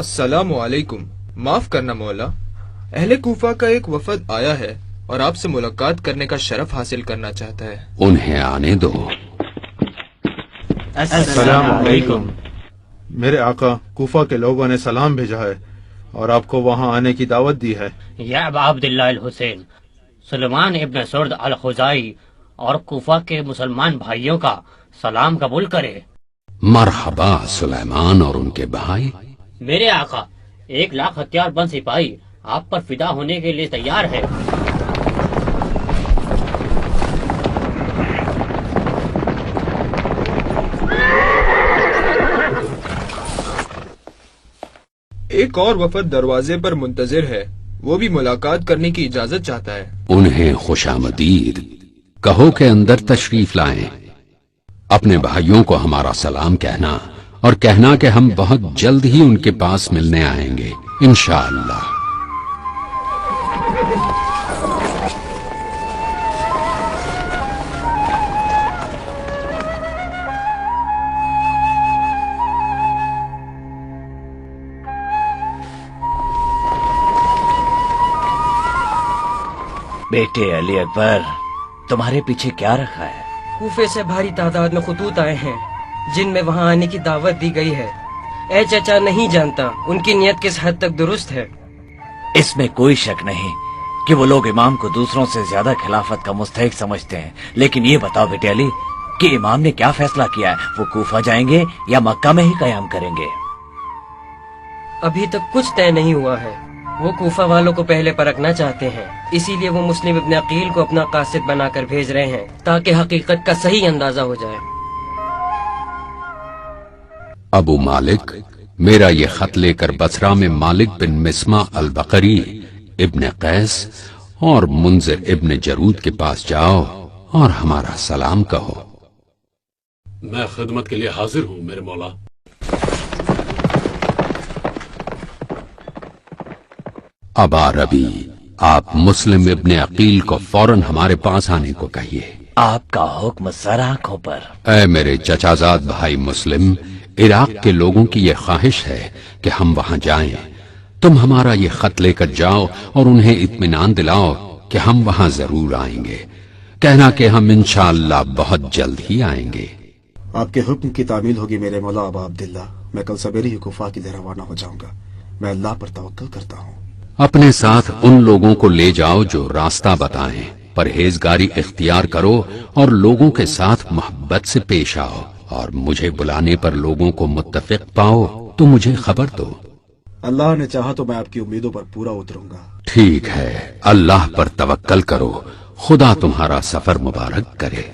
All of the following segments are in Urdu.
السلام علیکم. معاف کرنا مولا، اہل کوفہ کا ایک وفد آیا ہے اور آپ سے ملاقات کرنے کا شرف حاصل کرنا چاہتا ہے. انہیں آنے دو. السلام علیکم. میرے آقا، کوفہ کے لوگوں نے سلام بھیجا ہے اور آپ کو وہاں آنے کی دعوت دی ہے. یا ابا عبداللہ الحسین، سلیمان ابن سرد الخزائی اور کوفہ کے مسلمان بھائیوں کا سلام قبول کرے. مرحبا سلیمان اور ان کے بھائی. میرے آقا، 1,00,000 ہتھیار بند سپاہی آپ پر فدا ہونے کے لیے تیار ہے. ایک اور وفد دروازے پر منتظر ہے، وہ بھی ملاقات کرنے کی اجازت چاہتا ہے. انہیں خوش آمدید کہو کہ اندر تشریف لائیں. اپنے بھائیوں کو ہمارا سلام کہنا اور کہنا کہ ہم بہت جلد ہی ان کے پاس ملنے آئیں گے انشاءاللہ. بیٹے علی اکبر، تمہارے پیچھے کیا رکھا ہے؟ کوفے سے بھاری تعداد میں خطوط آئے ہیں جن میں وہاں آنے کی دعوت دی گئی ہے. اے چچا، نہیں جانتا ان کی نیت کس حد تک درست ہے. اس میں کوئی شک نہیں کہ وہ لوگ امام کو دوسروں سے زیادہ خلافت کا مستحق سمجھتے ہیں، لیکن یہ بتاؤ بیٹے علی کہ امام نے کیا فیصلہ کیا ہے؟ وہ کوفہ جائیں گے یا مکہ میں ہی قیام کریں گے؟ ابھی تک کچھ طے نہیں ہوا ہے. وہ کوفہ والوں کو پہلے پرکھنا چاہتے ہیں، اسی لیے وہ مسلم ابن عقیل کو اپنا قاصد بنا کر بھیج رہے ہیں تاکہ حقیقت کا صحیح اندازہ ہو جائے. ابو مالک، میرا یہ خط لے کر بصرہ میں مالک بن مسمع البقری، ابن قیس اور منذر ابن جرود کے پاس جاؤ اور ہمارا سلام کہو. میں خدمت کے لیے حاضر ہوں میرے مولا. ابا ربی، آپ مسلم ابن عقیل کو فوراً ہمارے پاس آنے کو کہیے. آپ کا حکم سر آنکھوں پر. اے میرے چچازاد بھائی مسلم، عراق کے لوگوں کی یہ خواہش ہے کہ ہم وہاں جائیں. تم ہمارا یہ خط لے کر جاؤ اور انہیں اطمینان دلاؤ کہ ہم وہاں ضرور آئیں گے. کہنا کہ ہم انشاءاللہ بہت جلد ہی آئیں گے. آپ کے حکم کی تعمیل ہوگی میرے مولا ابا عبداللہ. میں کل سویرے ہی کوفہ کے لیے روانہ ہو جاؤں گا. میں اللہ پر توکل کرتا ہوں. اپنے ساتھ ان لوگوں کو لے جاؤ جو راستہ بتائیں. پرہیزگاری اختیار کرو اور لوگوں کے ساتھ محبت سے پیش آؤ، اور مجھے بلانے پر لوگوں کو متفق پاؤ تو مجھے خبر دو. اللہ نے چاہا تو میں آپ کی امیدوں پر پورا اتروں گا. ٹھیک ہے، اللہ پر توکل کرو. خدا تمہارا سفر مبارک کرے.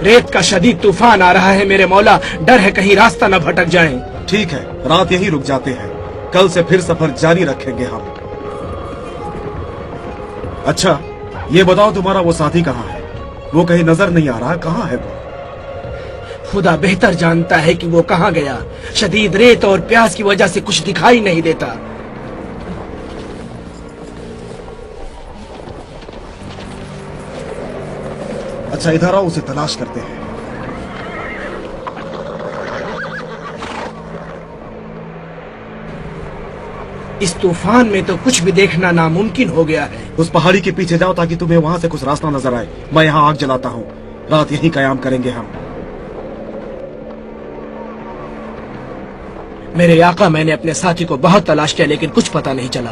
ریت کا شدید طوفان آ رہا ہے میرے مولا، ڈر ہے کہیں راستہ نہ بھٹک جائیں. ٹھیک ہے، رات یہی رک جاتے ہیں. کل سے پھر سفر جاری رکھیں گے ہم. اچھا یہ بتاؤ تمہارا وہ ساتھی کہاں ہے؟ وہ کہیں نظر نہیں آ رہا. کہاں ہے وہ؟ خدا بہتر جانتا ہے کہ وہ کہاں گیا. شدید ریت اور پیاس کی وجہ سے کچھ دکھائی نہیں دیتا. اچھا ادھر آؤ، اسے تلاش کرتے ہیں. اس طوفان میں تو کچھ بھی دیکھنا ناممکن ہو گیا ہے. اس پہاڑی کے پیچھے جاؤ تاکہ تمہیں وہاں سے کچھ راستہ نظر آئے. میں یہاں آگ جلاتا ہوں. رات یہیں قیام کریں گے ہم. میرے آقا، میں نے اپنے ساتھی کو بہت تلاش کیا لیکن کچھ پتہ نہیں چلا.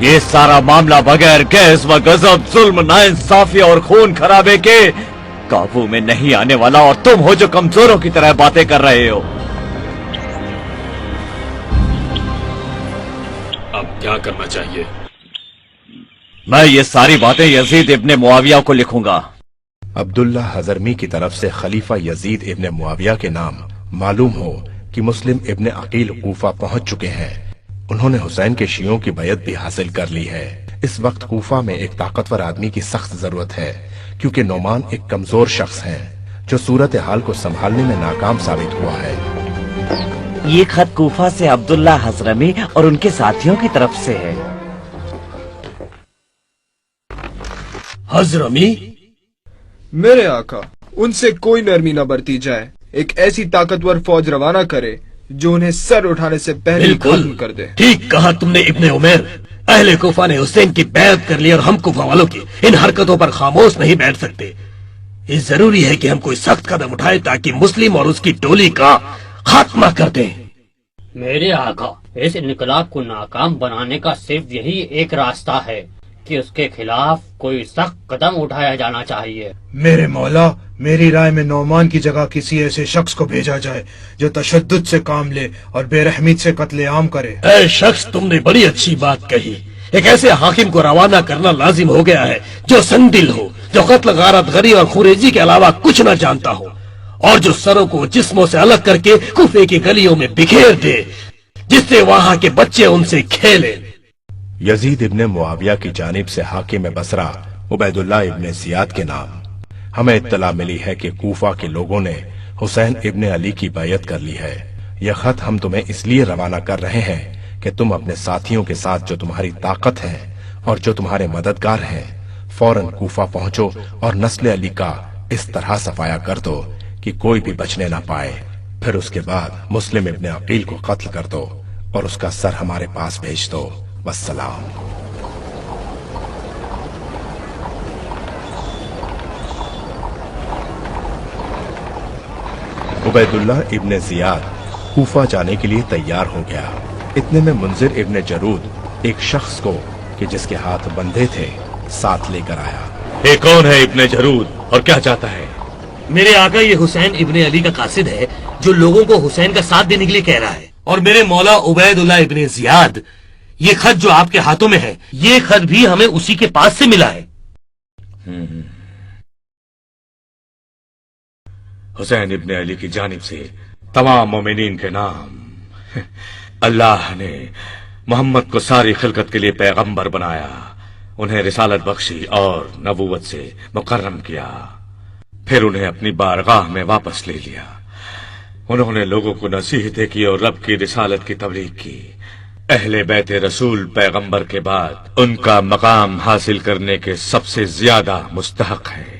یہ سارا معاملہ بغیر گیس و غضب، ظلم، ناانصافی اور خون خرابے کے قابو میں نہیں آنے والا، اور تم ہو جو کمزوروں کی طرح باتیں کر رہے ہو۔ اب کیا کرنا چاہیے؟ میں یہ ساری باتیں یزید ابن معاویہ کو لکھوں گا۔ عبداللہ حضرمی کی طرف سے خلیفہ یزید ابن معاویہ کے نام معلوم ہو کہ مسلم ابن عقیل کوفہ پہنچ چکے ہیں۔ انہوں نے حسین کے شیعوں کی بیعت بھی حاصل کر لی ہے۔ اس وقت کوفہ میں ایک طاقتور آدمی کی سخت ضرورت ہے، کیونکہ نعمان ایک کمزور شخص ہے جو صورتحال کو سنبھالنے میں ناکام ثابت ہوا ہے۔ یہ خط کوفہ سے عبداللہ حضرمی اور ان کے ساتھیوں کی طرف سے ہے۔ حضرمی، میرے آقا، ان سے کوئی نرمی نہ برتی جائے، ایک ایسی طاقتور فوج روانہ کرے جو انہیں سر اٹھانے سے پہلے ختم کر دے۔ ٹھیک کہا تم نے ابن عمیر۔ اہل کوفہ نے حسین کی بیعت کر لی اور ہم کوفہ والوں کی ان حرکتوں پر خاموش نہیں بیٹھ سکتے۔ یہ ضروری ہے کہ ہم کوئی سخت قدم اٹھائیں تاکہ مسلم اور اس کی ٹولی کا خاتمہ کر دیں۔ میرے آقا، اس انقلاب کو ناکام بنانے کا صرف یہی ایک راستہ ہے کہ اس کے خلاف کوئی سخت قدم اٹھایا جانا چاہیے۔ میرے مولا، میری رائے میں نعمان کی جگہ کسی ایسے شخص کو بھیجا جائے جو تشدد سے کام لے اور بے رحمی سے قتل عام کرے۔ اے شخص، تم نے بڑی اچھی بات کہی۔ ایک ایسے حاکم کو روانہ کرنا لازم ہو گیا ہے جو سندل ہو، جو قتل، غارت گری اور خوریزی کے علاوہ کچھ نہ جانتا ہو، اور جو سروں کو جسموں سے الگ کر کے کوفے کی گلیوں میں بکھیر دے، جس سے وہاں کے بچے ان سے کھیلیں۔ یزید ابن معاویہ کی جانب سے حاکم بصرہ عبیداللہ ابن زیاد کے نام ہمیں اطلاع ملی ہے کہ کوفہ کے لوگوں نے حسین ابن علی کی بیعت کر لی ہے۔ یہ خط ہم تمہیں اس لیے روانہ کر رہے ہیں کہ تم اپنے ساتھیوں کے ساتھ جو تمہاری طاقت ہے اور جو تمہارے مددگار ہیں فوراً کوفہ پہنچو اور نسل علی کا اس طرح صفایا کر دو کہ کوئی بھی بچنے نہ پائے۔ پھر اس کے بعد مسلم ابن عقیل کو قتل کر دو اور اس کا سر ہمارے پاس بھیج دو۔ والسلام۔ عبیداللہ ابن زیاد کوفہ جانے کے لیے تیار ہو گیا۔ اتنے میں منذر ابن جرود ایک شخص کو کہ جس کے ہاتھ بندھے تھے ساتھ لے کر آیا۔ یہ کون ہے ابن جرود اور کیا چاہتا ہے؟ میرے آقا، یہ حسین ابن علی کا قاصد ہے جو لوگوں کو حسین کا ساتھ دینے کے لیے کہہ رہا ہے۔ اور میرے مولا عبیداللہ ابن زیاد، یہ خط جو آپ کے ہاتھوں میں ہے، یہ خط بھی ہمیں اسی کے پاس سے ملا ہے۔ حسین ابن علی کی جانب سے تمام مومنین کے نام۔ اللہ نے محمد کو ساری خلقت کے لیے پیغمبر بنایا، انہیں رسالت بخشی اور نبوت سے مکرم کیا، پھر انہیں اپنی بارگاہ میں واپس لے لیا۔ انہوں نے لوگوں کو نصیحتیں کی اور رب کی رسالت کی تبلیغ کی۔ اہل بیت رسول پیغمبر کے بعد ان کا مقام حاصل کرنے کے سب سے زیادہ مستحق ہے۔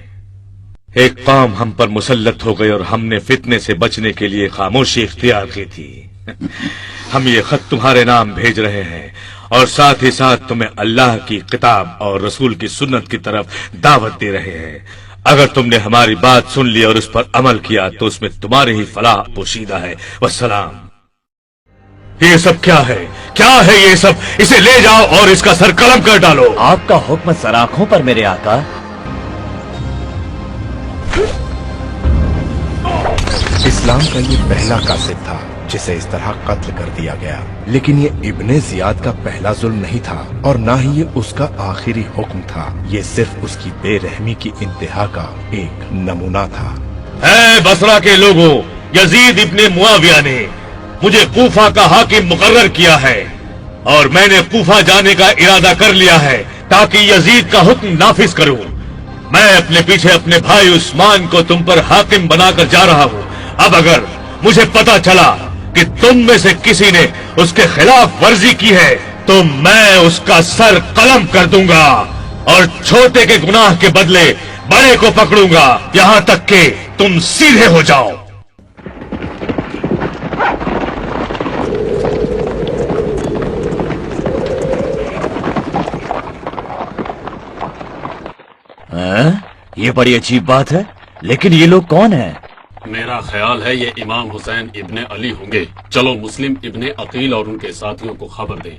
ایک قوم ہم پر مسلط ہو گئی اور ہم نے فتنے سے بچنے کے لیے خاموشی اختیار کی تھی۔ ہم یہ خط تمہارے نام بھیج رہے ہیں اور ساتھ ہی ساتھ تمہیں اللہ کی کتاب اور رسول کی سنت کی طرف دعوت دے رہے ہیں۔ اگر تم نے ہماری بات سن لی اور اس پر عمل کیا تو اس میں تمہاری ہی فلاح پوشیدہ ہے۔ والسلام۔ یہ سب کیا ہے؟ کیا ہے یہ سب؟ اسے لے جاؤ اور اس کا سر قلم کر ڈالو۔ آپ کا حکم سراخوں پر میرے آقا۔ اسلام کا یہ پہلا قاصد تھا جسے اس طرح قتل کر دیا گیا، لیکن یہ ابن زیاد کا پہلا ظلم نہیں تھا اور نہ ہی یہ اس کا آخری حکم تھا۔ یہ صرف اس کی بے رحمی کی انتہا کا ایک نمونہ تھا۔ اے بصرہ کے لوگوں، یزید ابن معاویہ نے مجھے کوفہ کا حاکم مقرر کیا ہے اور میں نے کوفہ جانے کا ارادہ کر لیا ہے تاکہ یزید کا حکم نافذ کروں۔ میں اپنے پیچھے اپنے بھائی عثمان کو تم پر حاکم بنا کر جا رہا ہوں۔ اب اگر مجھے پتا چلا کہ تم میں سے کسی نے اس کے خلاف ورزی کی ہے تو میں اس کا سر قلم کر دوں گا اور چھوٹے کے گناہ کے بدلے بڑے کو پکڑوں گا یہاں تک کہ تم سیدھے ہو جاؤ۔ یہ بڑی عجیب بات ہے، لیکن یہ لوگ کون ہیں؟ میرا خیال ہے یہ امام حسین ابن علی ہوں گے۔ چلو مسلم ابن عقیل اور ان کے ساتھیوں کو خبر دیں۔